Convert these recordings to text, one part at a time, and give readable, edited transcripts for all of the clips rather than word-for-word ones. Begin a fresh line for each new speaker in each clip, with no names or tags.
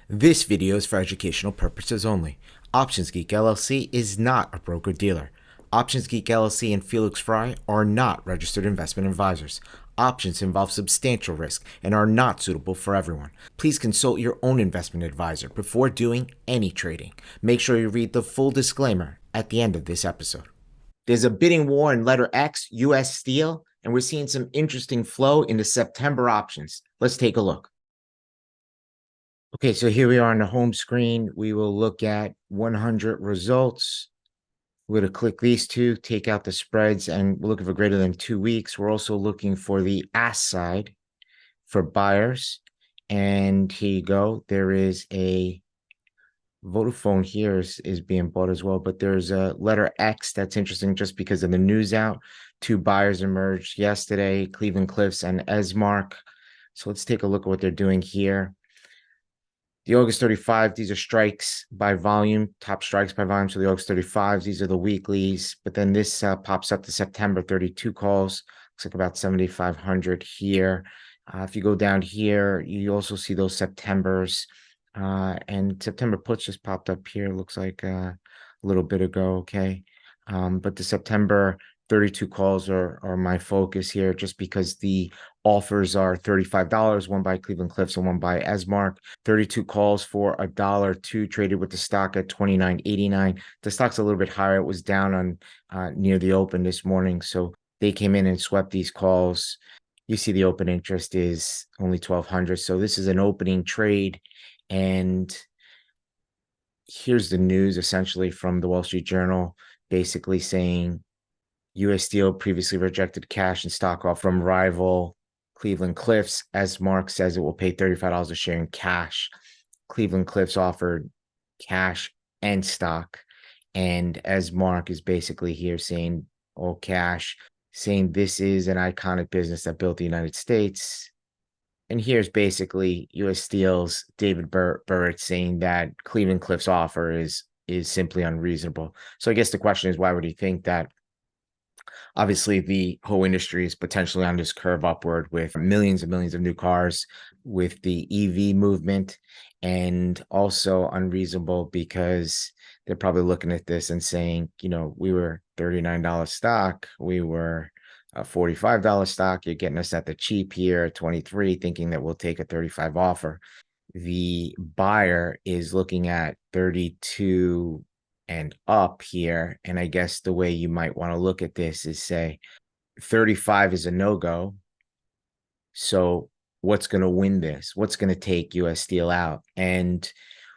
This video is for educational purposes only. Options Geek LLC is not a broker-dealer. Options Geek LLC and Felix Fry are not registered investment advisors. Options involve substantial risk and are not suitable for everyone. Please consult your own investment advisor before doing any trading. Make sure you read the full disclaimer at the end of this episode. There's a bidding war in letter X, US Steel, and we're seeing some interesting flow into September options. Let's take a look. Okay, so here we are on the home screen. We will look at 100 results. We're going to click these two, take out the spreads, and we're looking for greater than 2 weeks. We're also looking for the ask side for buyers. And here you go. There is a Vodafone here is being bought as well, but there's a letter X that's interesting just because of the news out. Two buyers emerged yesterday, Cleveland Cliffs and Esmark. So let's take a look at what they're doing here. The August 35, these are strikes by volume, top strikes by volume. So the August 35s, these are the weeklies. But then this pops up to September 32 calls. Looks like about 7,500 here. If you go down here, you also see those Septembers. And September puts just popped up here. Looks like a little bit ago, okay. But the September 32 calls are my focus here just because the offers are $35, one by Cleveland Cliffs and one by Esmark. 32 calls for $1.02 traded with the stock at 29.89. The stock's a little bit higher. It was down on near the open this morning. So they came in and swept these calls. You see the open interest is only 1,200. So this is an opening trade. And here's the news essentially from the Wall Street Journal, basically saying US Steel previously rejected cash and stock offer from rival Cleveland Cliffs. Esmark says it will pay $35 a share in cash. Cleveland Cliffs offered cash and stock. And Esmark is basically here saying all cash, saying this is an iconic business that built the United States. And here's basically US Steel's David Burritt saying that Cleveland Cliffs offer is simply unreasonable. So I guess the question is, why would he think that? Obviously, the whole industry is potentially on this curve upward with millions and millions of new cars, with the EV movement, and also unreasonable because they're probably looking at this and saying, you know, we were $39 stock, we were a $45 stock, you're getting us at the cheap here at 23, thinking that we'll take a 35 offer. The buyer is looking at 32 and up here. And I guess the way you might want to look at this is say 35 is a no-go. So what's going to win this? What's going to take US Steel out? And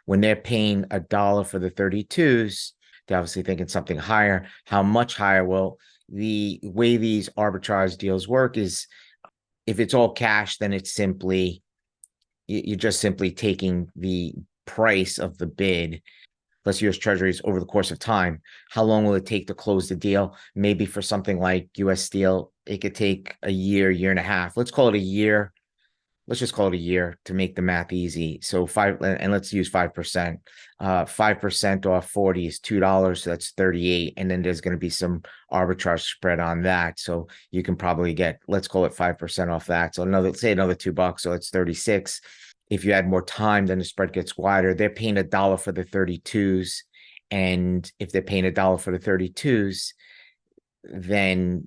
when they're paying $1 for the 32s, they're obviously thinking something higher. How much higher? Well, the way these arbitrage deals work is if it's all cash, then it's simply, you're just simply taking the price of the bid plus US Treasuries over the course of time. How long will it take to close the deal? Maybe for something like US Steel, it could take a year, year and a half. Let's call it a year. Let's just call it a year to make the math easy. So and let's use 5%. 5% off 40 is $2. So that's 38. And then there's going to be some arbitrage spread on that. So you can probably get, let's call it 5% off that. So say another $2. So it's 36. If you add more time, then the spread gets wider. They're paying $1 for the 32s. And if they're paying $1 for the 32s, then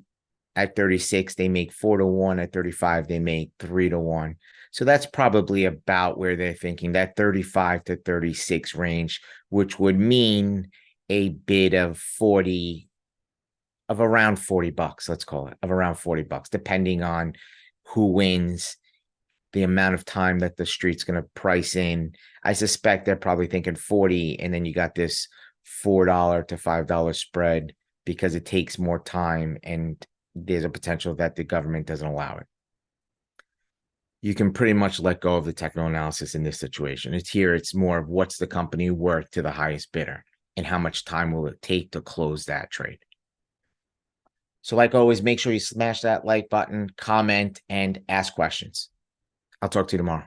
at 36, they make 4-1. At 35, they make 3-1. So that's probably about where they're thinking, that 35 to 36 range, which would mean a bid of around $40, let's call it, of around $40, depending on who wins, the amount of time that the street's going to price in. I suspect they're probably thinking 40, and then you got this $4 to $5 spread because it takes more time and there's a potential that the government doesn't allow it. You can pretty much let go of the technical analysis in this situation. It's more of what's the company worth to the highest bidder and how much time will it take to close that trade. So like always, make sure you smash that like button, comment, and ask questions. I'll talk to you tomorrow.